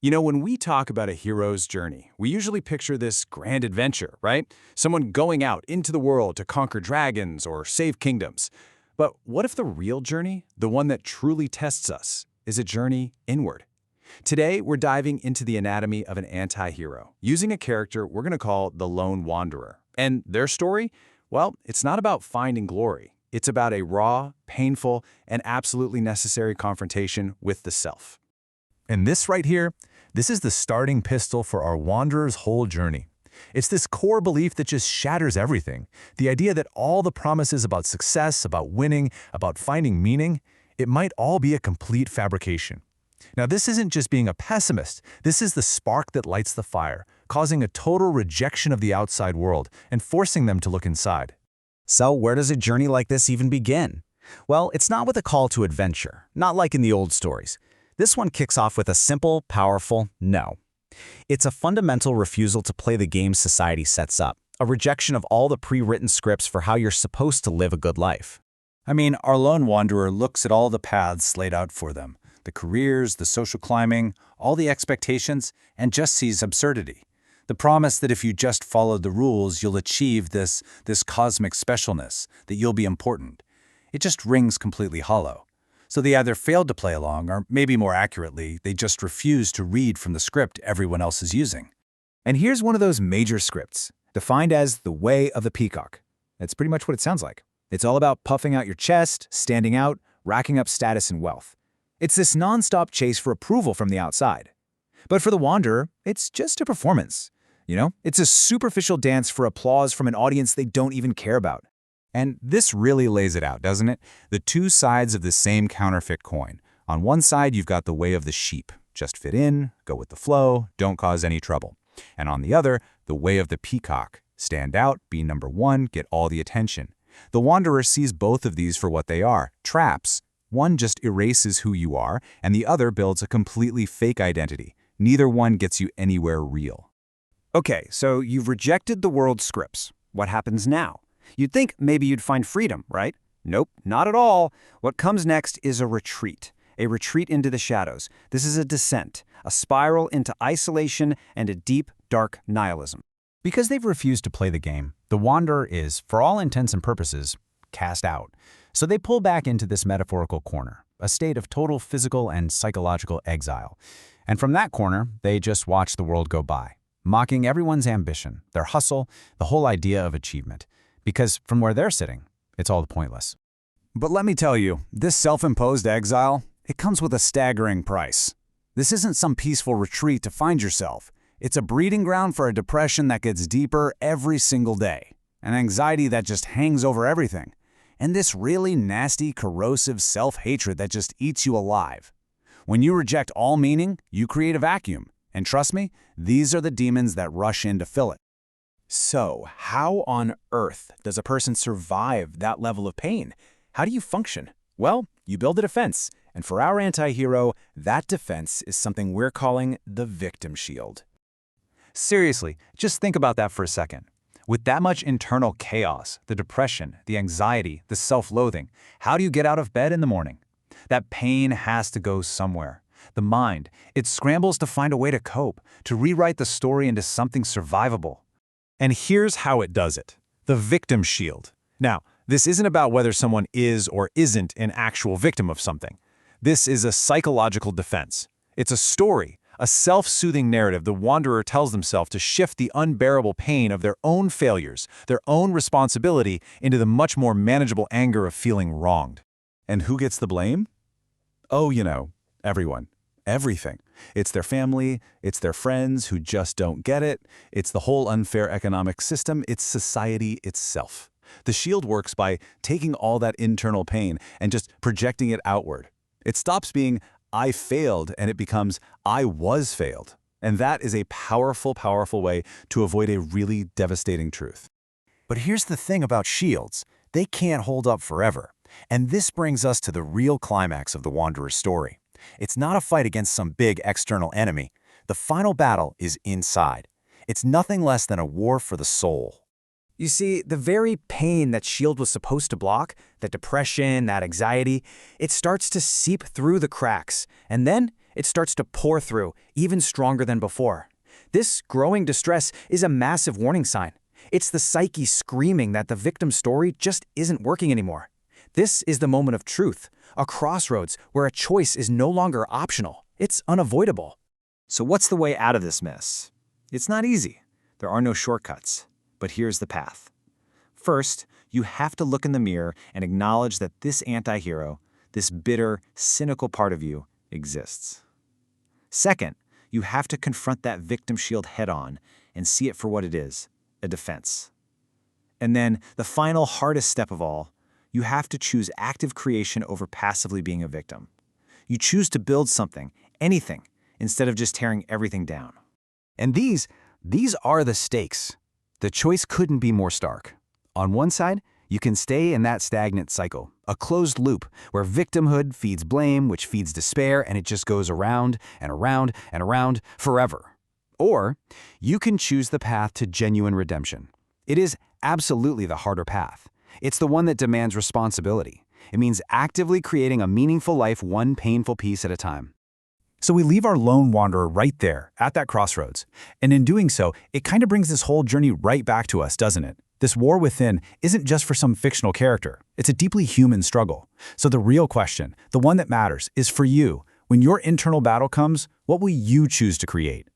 You know, when we talk about a hero's journey, we usually picture this grand adventure, right? Someone going out into the world to conquer dragons or save kingdoms. But what if the real journey, the one that truly tests us, is a journey inward? Today, we're diving into the anatomy of an anti-hero, using a character we're going to call the Lone Wanderer. And their story? Well, it's not about finding glory. It's about a raw, painful, and absolutely necessary confrontation with the self. And this right here, this is the starting pistol for our wanderer's whole journey. It's this core belief that just shatters everything. The idea that all the promises about success, about winning, about finding meaning, it might all be a complete fabrication. Now, this isn't just being a pessimist. This is the spark that lights the fire, causing a total rejection of the outside world and forcing them to look inside. So where does a journey like this even begin? Well, it's not with a call to adventure, not like in the old stories. This one kicks off with a simple, powerful no. It's a fundamental refusal to play the game society sets up, a rejection of all the pre-written scripts for how you're supposed to live a good life. I mean, our lone wanderer looks at all the paths laid out for them, the careers, the social climbing, all the expectations, and just sees absurdity. The promise that if you just followed the rules, you'll achieve this cosmic specialness, that you'll be important. It just rings completely hollow. So they either failed to play along, or maybe more accurately, they just refused to read from the script everyone else is using. And here's one of those major scripts, defined as the way of the peacock. That's pretty much what it sounds like. It's all about puffing out your chest, standing out, racking up status and wealth. It's this non-stop chase for approval from the outside. But for the wanderer, it's just a performance. You know, it's a superficial dance for applause from an audience they don't even care about. And this really lays it out, doesn't it? The two sides of the same counterfeit coin. On one side, you've got the way of the sheep. Just fit in, go with the flow, don't cause any trouble. And on the other, the way of the peacock. Stand out, be number one, get all the attention. The wanderer sees both of these for what they are, traps. One just erases who you are, and the other builds a completely fake identity. Neither one gets you anywhere real. Okay, so you've rejected the world's scripts. What happens now? You'd think maybe you'd find freedom, right? Nope, not at all. What comes next is a retreat into the shadows. This is a descent, a spiral into isolation and a deep, dark nihilism. Because they've refused to play the game, the wanderer is, for all intents and purposes, cast out. So they pull back into this metaphorical corner, a state of total physical and psychological exile. And from that corner, they just watch the world go by, mocking everyone's ambition, their hustle, the whole idea of achievement. Because from where they're sitting, it's all pointless. But let me tell you, this self-imposed exile, it comes with a staggering price. This isn't some peaceful retreat to find yourself. It's a breeding ground for a depression that gets deeper every single day, an anxiety that just hangs over everything, and this really nasty, corrosive self-hatred that just eats you alive. When you reject all meaning, you create a vacuum. And trust me, these are the demons that rush in to fill it. So, how on earth does a person survive that level of pain? How do you function? Well, you build a defense, and for our anti-hero, that defense is something we're calling the victim shield. Seriously, just think about that for a second. With that much internal chaos, the depression, the anxiety, the self-loathing, how do you get out of bed in the morning? That pain has to go somewhere. The mind, it scrambles to find a way to cope, to rewrite the story into something survivable. And here's how it does it. The victim shield. Now, this isn't about whether someone is or isn't an actual victim of something. This is a psychological defense. It's a story, a self-soothing narrative the wanderer tells themselves to shift the unbearable pain of their own failures, their own responsibility, into the much more manageable anger of feeling wronged. And who gets the blame? Oh, you know, everyone. Everything. It's their family, it's their friends who just don't get it, it's the whole unfair economic system, it's society itself. The shield works by taking all that internal pain and just projecting it outward. It stops being, I failed, and it becomes, I was failed. And that is a powerful, powerful way to avoid a really devastating truth. But here's the thing about shields. They can't hold up forever. And this brings us to the real climax of the wanderer's story. It's not a fight against some big external enemy. The final battle is inside. It's nothing less than a war for the soul. You see, the very pain that S.H.I.E.L.D. was supposed to block, that depression, that anxiety, it starts to seep through the cracks, and then it starts to pour through, even stronger than before. This growing distress is a massive warning sign. It's the psyche screaming that the victim's story just isn't working anymore. This is the moment of truth, a crossroads where a choice is no longer optional. It's unavoidable. So what's the way out of this mess? It's not easy. There are no shortcuts. But here's the path. First, you have to look in the mirror and acknowledge that this anti-hero, this bitter, cynical part of you, exists. Second, you have to confront that victim shield head-on and see it for what it is, a defense. And then, the final hardest step of all, you have to choose active creation over passively being a victim. You choose to build something, anything, instead of just tearing everything down. And these are the stakes. The choice couldn't be more stark. On one side, you can stay in that stagnant cycle, a closed loop where victimhood feeds blame, which feeds despair, and it just goes around and around and around forever. Or you can choose the path to genuine redemption. It is absolutely the harder path. It's the one that demands responsibility. It means actively creating a meaningful life one painful piece at a time. So we leave our lone wanderer right there, at that crossroads. And in doing so, it kind of brings this whole journey right back to us, doesn't it? This war within isn't just for some fictional character. It's a deeply human struggle. So the real question, the one that matters, is for you. When your internal battle comes, what will you choose to create?